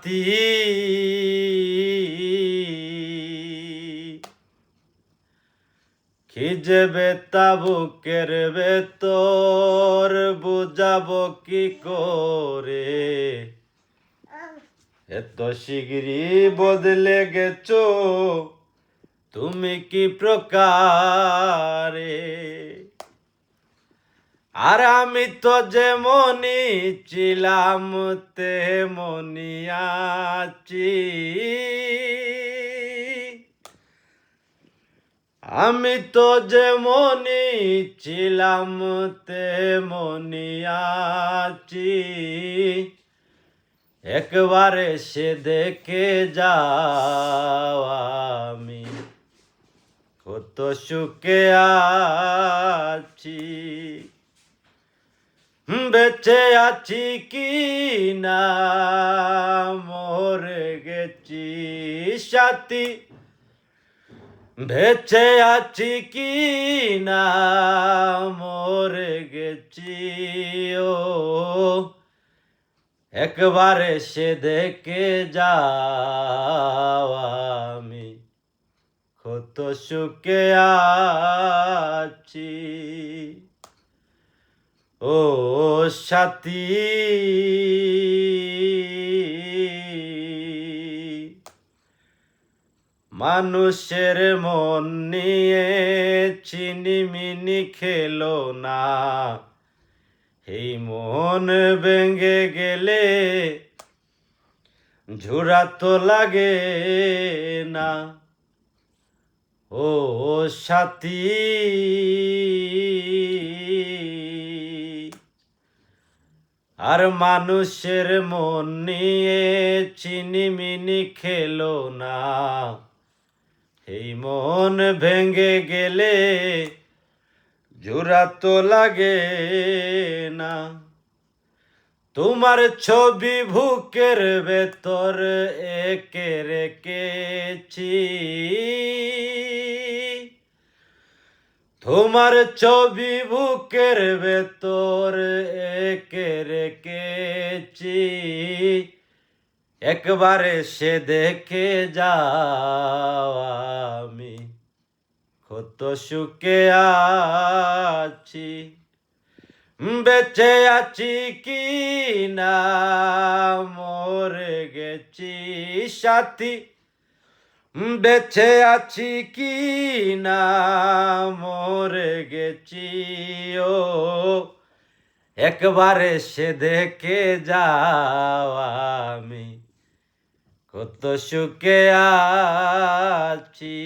সাথী খিজবে তাবুকের ভেতর বুঝাবো কি করে এত শিগগিরি বদলে গেছো তুমি কি প্রকারে আর আমি তো যেমনই ছিলাম তেমনই আছি আমি তো যেমনই ছিলাম তেমনই আছি একবার এসে দেখে যাও আমি কত সুখে আছি বেঁচে আছি কি না মরে গেছি সাথী বেঁচে আছি কি না মরে গেছি ও একবার এসে দেখে যাও আমি কত সুখে আছি ও সাথী মানুষের মন নিয়ে চিনিমিনি খেলো না এই মন ভেঙে গেলে ঝুরা তো লাগে না ও সাথী আর মানুষের মন নিয়ে চিনিমিনি খেলো না এই মন ভেঙে গেলে জোড়া তো লাগে না তোমার ছবি বুকের ভেতর এঁকে রেখেছি তোমার ছবি বুকের ভেতর এঁকে রেখেছি একবার এসে দেখে যাও আমি কত সুখে আছি বেঁচে আছি কি না মরে গেছি সাথী বেঁচে আছি কি না মরে গেছি ও একবার এসে দেখে যাও আমি কত সুখে আছি।